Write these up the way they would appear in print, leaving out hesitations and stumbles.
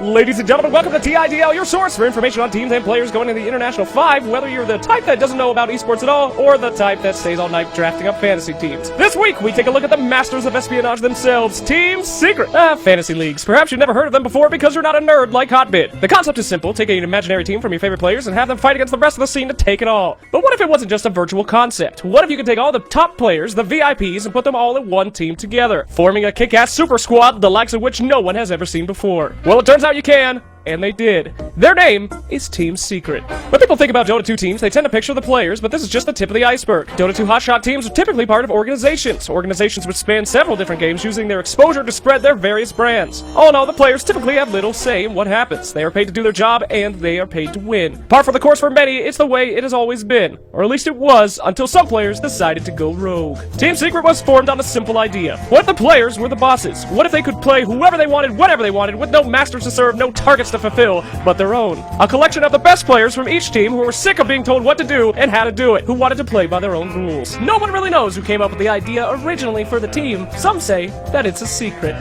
Ladies and gentlemen, welcome to TIDL, your source for information on teams and players going to the International 5, whether you're the type that doesn't know about esports at all, or the type that stays all night drafting up fantasy teams. This week, we take a look at the masters of espionage themselves, Team Secret. Fantasy leagues. Perhaps you've never heard of them before because you're not a nerd like Hotbit. The concept is simple: take an imaginary team from your favorite players and have them fight against the rest of the scene to take it all. But what if it wasn't just a virtual concept? What if you could take all the top players, the VIPs, and put them all in one team together, forming a kick-ass super squad, the likes of which no one has ever seen before? Well, it turns out you can. And they did. Their name is Team Secret. When people think about Dota 2 teams, they tend to picture the players, but this is just the tip of the iceberg. Dota 2 hotshot teams are typically part of organizations which span several different games, using their exposure to spread their various brands. All in all, the players typically have little say in what happens. They are paid to do their job, and they are paid to win. Par for the course for many, it's the way it has always been. Or at least it was, until some players decided to go rogue. Team Secret was formed on a simple idea. What if the players were the bosses? What if they could play whoever they wanted, whenever they wanted, with no masters to serve, no targets to fulfill, but their own? A collection of the best players from each team who were sick of being told what to do and how to do it, who wanted to play by their own rules. No one really knows who came up with the idea originally for the team. Some say that it's a secret.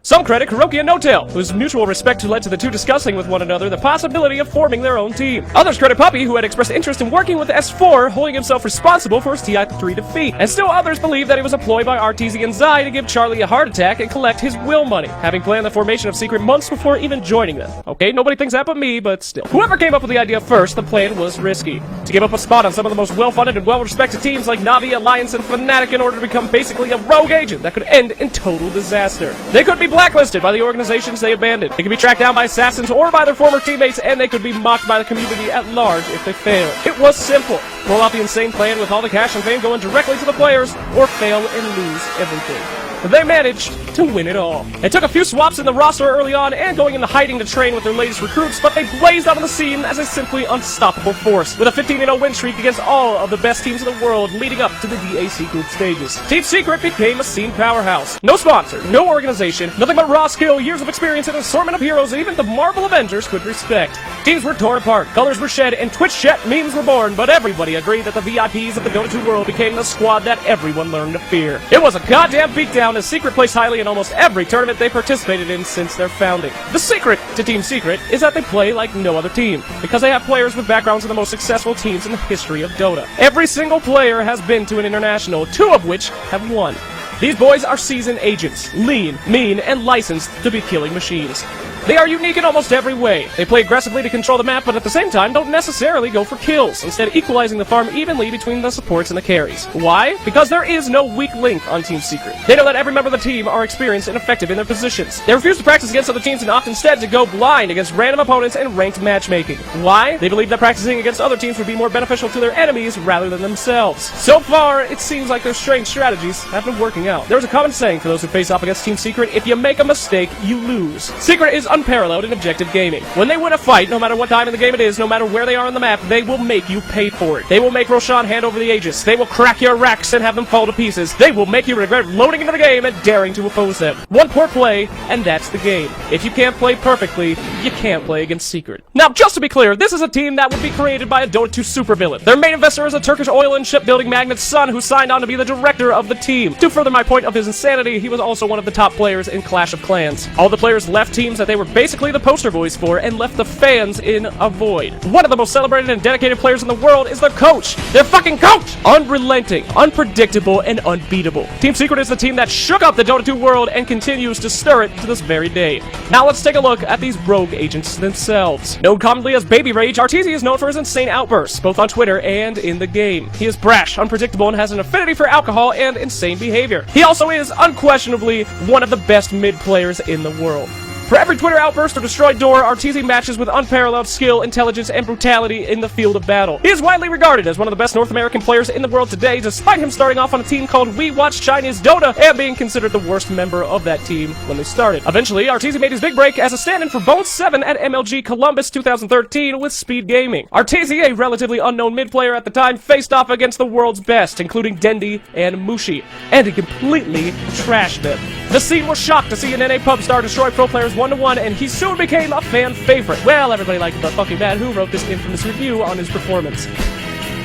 Some credit Kuroki and No-Tail, whose mutual respect led to the two discussing with one another the possibility of forming their own team. Others credit Puppy, who had expressed interest in working with S4, holding himself responsible for his TI3 defeat. And still others believe that it was a ploy by RTZ and Zai to give Charlie a heart attack and collect his will money, having planned the formation of Secret months before even joining them. Okay, nobody thinks that but me, but still. Whoever came up with the idea first, the plan was risky. To give up a spot on some of the most well-funded and well-respected teams like Navi, Alliance, and Fnatic in order to become basically a rogue agent that could end in total disaster. They could be blacklisted by the organizations they abandoned. They could be tracked down by assassins or by their former teammates, and they could be mocked by the community at large if they failed. It was simple. Pull out the insane plan with all the cash and fame going directly to the players, or fail and lose everything. But they managed to win it all. It took a few swaps in the roster early on and going into hiding to train with their latest recruits, but they blazed out on the scene as a simply unstoppable force, with a 15-0 win streak against all of the best teams in the world leading up to the DAC group stages. Team Secret became a scene powerhouse. No sponsor, no organization, nothing but raw skill, years of experience, and an assortment of heroes even the Marvel Avengers could respect. Teams were torn apart, colors were shed, and Twitch chat memes were born, but everybody agreed that the VIPs of the Dota 2 world became the squad that everyone learned to fear. It was a goddamn beatdown, as Secret placed highly in almost every tournament they participated in since their founding. The secret to Team Secret is that they play like no other team, because they have players with backgrounds in the most successful teams in the history of Dota. Every single player has been to an international, 2 of which have won. These boys are seasoned agents, lean, mean, and licensed to be killing machines. They are unique in almost every way. They play aggressively to control the map, but at the same time don't necessarily go for kills, instead equalizing the farm evenly between the supports and the carries. Why? Because there is no weak link on Team Secret. They know that every member of the team are experienced and effective in their positions. They refuse to practice against other teams and opt instead to go blind against random opponents and ranked matchmaking. Why? They believe that practicing against other teams would be more beneficial to their enemies rather than themselves. So far, it seems like their strange strategies have been working out. There's a common saying for those who face off against Team Secret: if you make a mistake, you lose. Secret is unparalleled in objective gaming. When they win a fight, no matter what time in the game it is, no matter where they are on the map, they will make you pay for it. They will make Roshan hand over the Aegis. They will crack your racks and have them fall to pieces. They will make you regret loading into the game and daring to oppose them. One poor play, and that's the game. If you can't play perfectly, you can't play against Secret. Now, just to be clear, this is a team that would be created by a Dota 2 supervillain. Their main investor is a Turkish oil and shipbuilding magnate's son who signed on to be the director of the team. To further my point of his insanity, he was also one of the top players in Clash of Clans. All the players left teams that they were basically the poster boys for and left the fans in a void. One of the most celebrated and dedicated players in the world is their coach. Their fucking coach! Unrelenting, unpredictable, and unbeatable. Team Secret is the team that shook up the Dota 2 world and continues to stir it to this very day. Now let's take a look at these rogue agents themselves. Known commonly as Baby Rage, RTZ is known for his insane outbursts, both on Twitter and in the game. He is brash, unpredictable, and has an affinity for alcohol and insane behavior. He also is unquestionably one of the best mid players in the world. For every Twitter outburst or destroyed door, RTZ matches with unparalleled skill, intelligence, and brutality in the field of battle. He is widely regarded as one of the best North American players in the world today, despite him starting off on a team called We Watch Chinese Dota and being considered the worst member of that team when they started. Eventually, RTZ made his big break as a stand-in for Bone7 at MLG Columbus 2013 with Speed Gaming. RTZ, a relatively unknown mid-player at the time, faced off against the world's best, including Dendi and Mushi, and he completely trashed them. The scene was shocked to see an NA pub star destroy pro players 1-1, and he soon became a fan favorite. Well, everybody liked the fucking man who wrote this infamous review on his performance.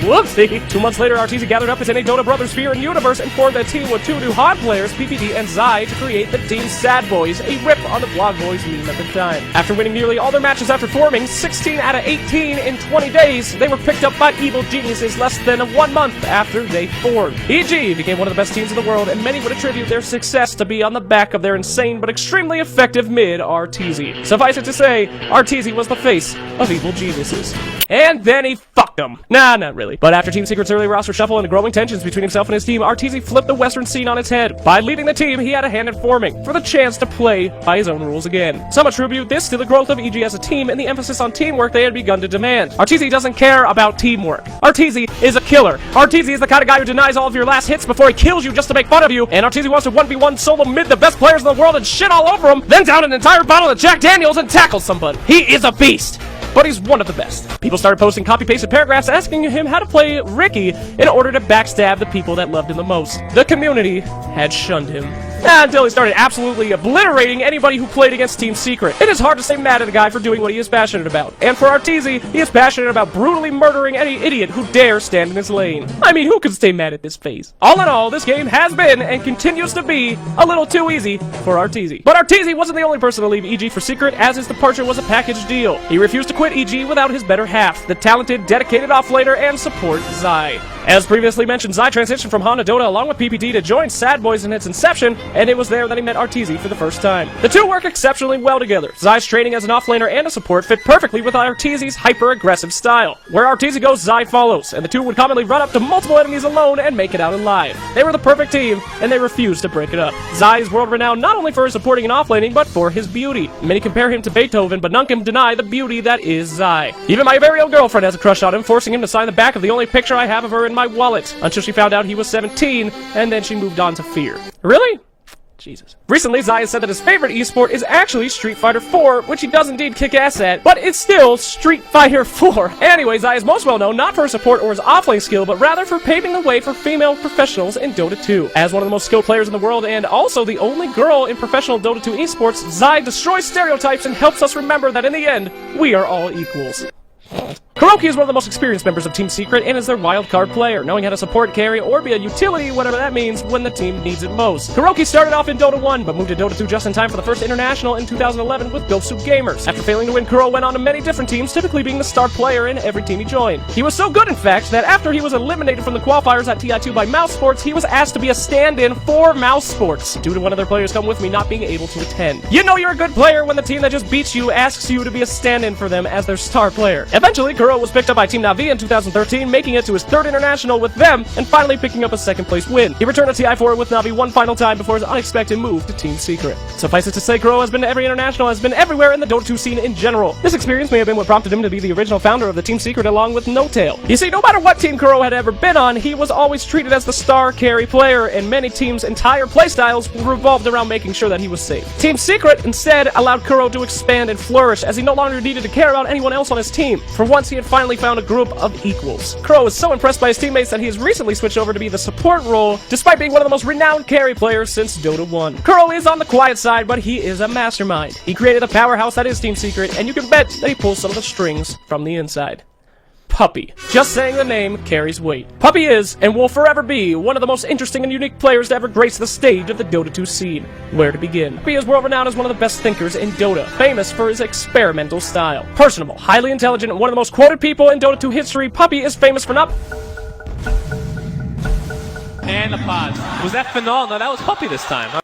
Whoopsie! 2 months later, RTZ gathered up his NA Dota brothers Fear and Universe and formed a team with 2 new hot players, PPD and Zai, to create the Team Sad Boys, a rip on the Blog Boys meme at the time. After winning nearly all their matches after forming, 16 out of 18 in 20 days, they were picked up by evil geniuses less than 1 month after they formed. EG became one of the best teams in the world, and many would attribute their success to be on the back of their insane but extremely effective mid RTZ. Suffice it to say, RTZ was the face of evil geniuses. And then he fucked them. Nah, not really. But after Team Secret's early roster shuffle and growing tensions between himself and his team, RTZ flipped the Western scene on its head. By leading the team, he had a hand in forming, for the chance to play by his own rules again. Some attribute this to the growth of EG as a team and the emphasis on teamwork they had begun to demand. RTZ doesn't care about teamwork. RTZ is a killer. RTZ is the kind of guy who denies all of your last hits before he kills you just to make fun of you, and RTZ wants to 1v1 solo mid the best players in the world and shit all over them, then down an entire bottle of Jack Daniels and tackle somebody. He is a beast. But he's one of the best. People started posting copy-pasted paragraphs asking him how to play Ricky in order to backstab the people that loved him the most. The community had shunned him. Until he started absolutely obliterating anybody who played against Team Secret. It is hard to stay mad at a guy for doing what he is passionate about. And for RTZ, he is passionate about brutally murdering any idiot who dares stand in his lane. I mean, who could stay mad at this phase? All in all, this game has been, and continues to be, a little too easy for RTZ. But RTZ wasn't the only person to leave EG for Secret, as his departure was a package deal. He refused to quit EG without his better half, the talented, dedicated offlaner and support Zai. As previously mentioned, Zai transitioned from Honda Dota along with PPD to join Sad Boys in its inception, and it was there that he met RTZ for the first time. The two work exceptionally well together. Zai's training as an offlaner and a support fit perfectly with RTZ's hyper-aggressive style. Where RTZ goes, Zai follows, and the two would commonly run up to multiple enemies alone and make it out alive. They were the perfect team, and they refused to break it up. Zai is world-renowned not only for his supporting and offlaning, but for his beauty. Many compare him to Beethoven, but none can deny the beauty that is Zai. Even my very own girlfriend has a crush on him, forcing him to sign the back of the only picture I have of her in my wallet, until she found out he was 17, and then she moved on to Fear. Really? Jesus. Recently, Zai has said that his favorite esport is actually Street Fighter 4, which he does indeed kick ass at, but it's still Street Fighter 4. Anyway, Zai is most well known not for his support or his offlane skill, but rather for paving the way for female professionals in Dota 2. As one of the most skilled players in the world, and also the only girl in professional Dota 2 esports, Zai destroys stereotypes and helps us remember that in the end, we are all equals. Kuroki is one of the most experienced members of Team Secret and is their wildcard player, knowing how to support, carry, or be a utility, whatever that means, when the team needs it most. Kuroki started off in Dota 1, but moved to Dota 2 just in time for the first international in 2011 with Gosu Gamers. After failing to win, Kuro went on to many different teams, typically being the star player in every team he joined. He was so good, in fact, that after he was eliminated from the qualifiers at TI2 by Mouse Sports, he was asked to be a stand-in for Mouse Sports, due to one of their players come with me not being able to attend. You know you're a good player when the team that just beats you asks you to be a stand-in for them as their star player. Eventually, Kuro was picked up by Team Navi in 2013, making it to his third international with them, and finally picking up a second place win. He returned to TI4 with Navi one final time before his unexpected move to Team Secret. Suffice it to say, Kuro has been to every international, has been everywhere in the Dota 2 scene in general. This experience may have been what prompted him to be the original founder of the Team Secret along with No Tail. You see, no matter what team Kuro had ever been on, he was always treated as the star carry player, and many teams' entire playstyles revolved around making sure that he was safe. Team Secret instead allowed Kuro to expand and flourish, as he no longer needed to care about anyone else on his team. For once, he had finally found a group of equals. Kuro is so impressed by his teammates that he has recently switched over to be the support role, despite being one of the most renowned carry players since Dota 1. Kuro is on the quiet side, but he is a mastermind. He created the powerhouse that is Team Secret, and you can bet that he pulls some of the strings from the inside. Puppey. Just saying the name carries weight. Puppey is, and will forever be, one of the most interesting and unique players to ever grace the stage of the Dota 2 scene. Where to begin? Puppey is world-renowned as one of the best thinkers in Dota, famous for his experimental style. Personable, highly intelligent, and one of the most quoted people in Dota 2 history, Puppey is famous for not... And the pod. Was that Finale? No, that was Puppey this time.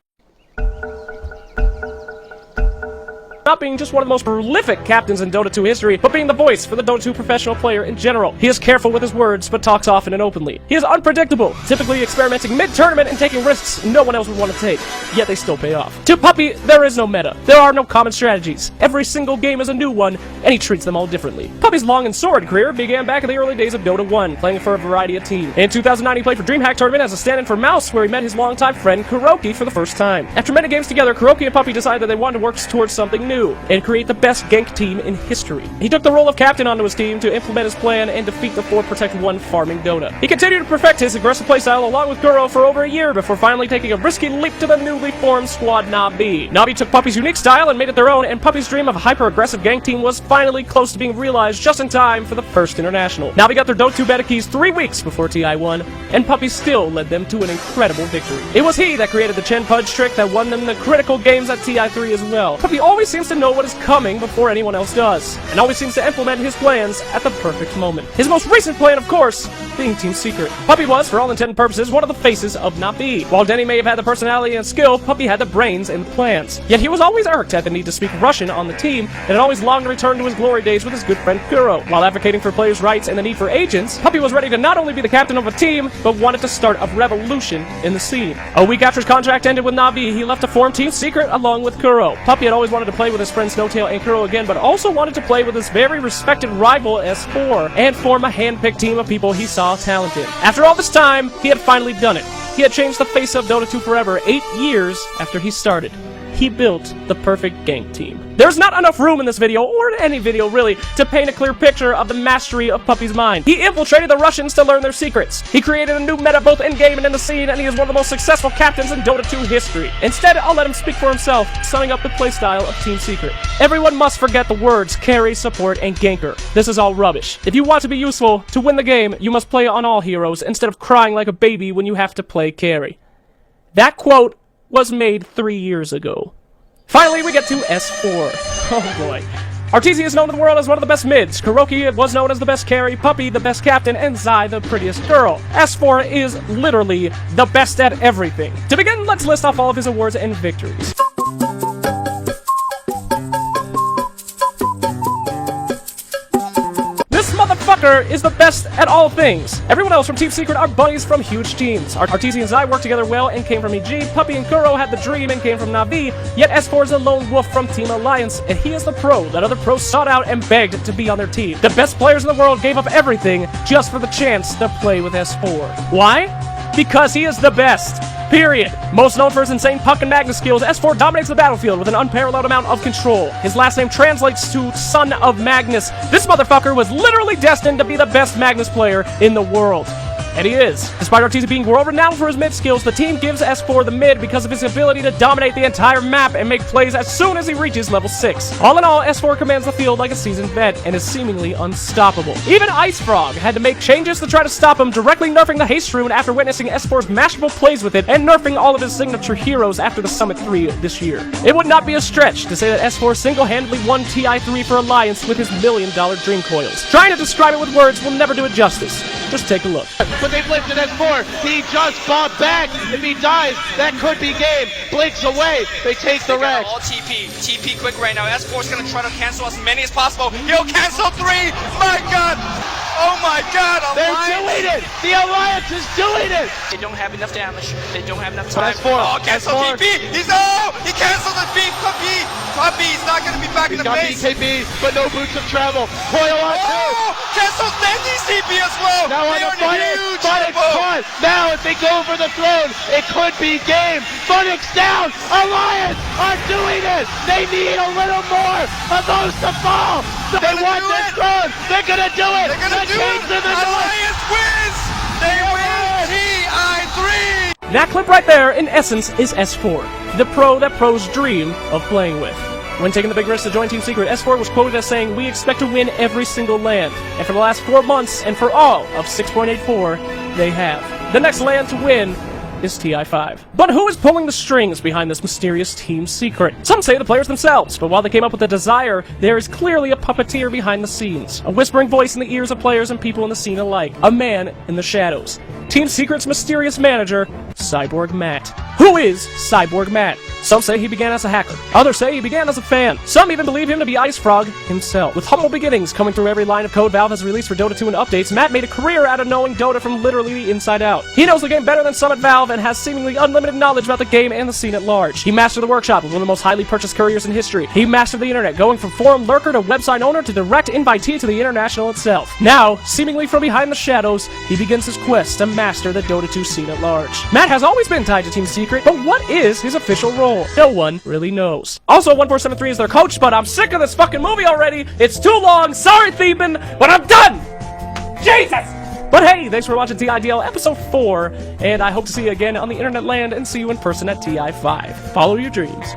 Not being just one of the most prolific captains in Dota 2 history, but being the voice for the Dota 2 professional player in general. He is careful with his words, but talks often and openly. He is unpredictable, typically experimenting mid-tournament and taking risks no one else would want to take, yet they still pay off. To Puppey, there is no meta. There are no common strategies. Every single game is a new one, and he treats them all differently. Puppey's long and storied career began back in the early days of Dota 1, playing for a variety of teams. In 2009, he played for DreamHack Tournament as a stand-in for Mouse, where he met his longtime friend Kuroki for the first time. After many games together, Kuroki and Puppey decided that they wanted to work towards something new, do and create the best gank team in history. He took the role of captain onto his team to implement his plan and defeat the 4 Protect 1 farming Dota. He continued to perfect his aggressive playstyle along with Kuro for over a year before finally taking a risky leap to the newly formed squad Navi. Navi took Puppy's unique style and made it their own, and Puppy's dream of a hyper-aggressive gank team was finally close to being realized just in time for the first international. Navi got their DOTA2 beta keys 3 weeks before TI won, and Puppy still led them to an incredible victory. It was he that created the Chen Pudge trick that won them the critical games at TI3 as well. Puppy always seems to know what is coming before anyone else does, and always seems to implement his plans at the perfect moment. His most recent plan, of course, being Team Secret. Puppy was, for all intent and purposes, one of the faces of Navi. While Denny may have had the personality and skill, Puppy had the brains and the plans. Yet he was always irked at the need to speak Russian on the team, and had always longed to return to his glory days with his good friend Kuro. While advocating for players' rights and the need for agents, Puppy was ready to not only be the captain of a team, but wanted to start a revolution in the scene. A week after his contract ended with Navi, he left to form Team Secret along with Kuro. Puppy had always wanted to play with his friend Snowtail and Kuro again, but also wanted to play with his very respected rival S4 and form a hand-picked team of people he saw talented. After all this time, he had finally done it. He had changed the face of Dota 2 forever 8 years after he started. He built the perfect gank team. There's not enough room in this video, or in any video really, to paint a clear picture of the mastery of Puppy's mind. He infiltrated the Russians to learn their secrets. He created a new meta both in-game and in the scene, and he is one of the most successful captains in Dota 2 history. Instead, I'll let him speak for himself, summing up the playstyle of Team Secret. Everyone must forget the words carry, support, and ganker. This is all rubbish. If you want to be useful, to win the game, you must play on all heroes, instead of crying like a baby when you have to play carry. That quote was made 3 years ago. Finally, we get to S4. Oh boy. Arteezy is known to the world as one of the best mids. Kuroki was known as the best carry, Puppy the best captain, and Zai the prettiest girl. S4 is literally the best at everything. To begin, let's list off all of his awards and victories. This motherfucker is the best at all things. Everyone else from Team Secret are buddies from huge teams. Arteezy and Zai worked together well and came from EG. Puppy and Kuro had the dream and came from Navi. Yet S4 is a lone wolf from Team Alliance, and he is the pro that other pros sought out and begged to be on their team. The best players in the world gave up everything just for the chance to play with S4. Why? Because he is the best. Period. Most known for his insane puck and Magnus skills, S4 dominates the battlefield with an unparalleled amount of control. His last name translates to Son of Magnus. This motherfucker was literally destined to be the best Magnus player in the world. And he is. Despite Arteezy being world-renowned for his mid skills, the team gives S4 the mid because of his ability to dominate the entire map and make plays as soon as he reaches level 6. All in all, S4 commands the field like a seasoned vet and is seemingly unstoppable. Even Ice Frog had to make changes to try to stop him, directly nerfing the Haste Rune after witnessing S4's mashable plays with it and nerfing all of his signature heroes after the Summit 3 this year. It would not be a stretch to say that S4 single-handedly won TI3 for Alliance with his $1 million dream coils. Trying to describe it with words will never do it justice. Just take a look. But they've lifted S4. He just fought back. If he dies, that could be game. Blinks away. They take the wreck. All TP. TP quick right now. S4's gonna try to cancel as many as possible. He'll cancel 3. My God. Oh my God. They're doing it. The Alliance is doing it. They don't have enough damage. They don't have enough time. S4. Oh, cancel S4. TP. He canceled the beat. Puppy's not gonna be back in the base. He's got BKB, but no boots of travel. Coil on two. Cancel Dendy's TP as well. Now on they the are in huge Funix trouble. caught. Now if they go for the throne, it could be game. Funix down. Alliance are doing it. They need a little more of those to fall. They want this throne. They're gonna do it. They're gonna do it. Alliance wins. They win TI3. That clip right there, in essence, is S4, the pro that pros dream of playing with. When taking the big risk to join Team Secret, S4 was quoted as saying, "We expect to win every single land." And for the last 4 months, and for all of 6.84, they have. The next land to win is TI5. But who is pulling the strings behind this mysterious Team Secret? Some say the players themselves, but while they came up with the desire, there is clearly a puppeteer behind the scenes. A whispering voice in the ears of players and people in the scene alike. A man in the shadows. Team Secret's mysterious manager, Cyborg Matt. Who is Cyborg Matt? Some say he began as a hacker. Others say he began as a fan. Some even believe him to be Ice Frog himself. With humble beginnings coming through every line of code Valve has released for Dota 2 and updates, Matt made a career out of knowing Dota from literally the inside out. He knows the game better than some at Valve himself and has seemingly unlimited knowledge about the game and the scene at large. He mastered the workshop with one of the most highly purchased couriers in history. He mastered the internet, going from forum lurker to website owner to direct invitee to the international itself. Now, seemingly from behind the shadows, he begins his quest to master the Dota 2 scene at large. Matt has always been tied to Team Secret, but what is his official role? No one really knows. Also, 1473 is their coach, but I'm sick of this fucking movie already. It's too long. Sorry, Theben, but I'm done. Jesus! But hey, thanks for watching TIDL episode 4, and I hope to see you again on the internet land and see you in person at TI5. Follow your dreams.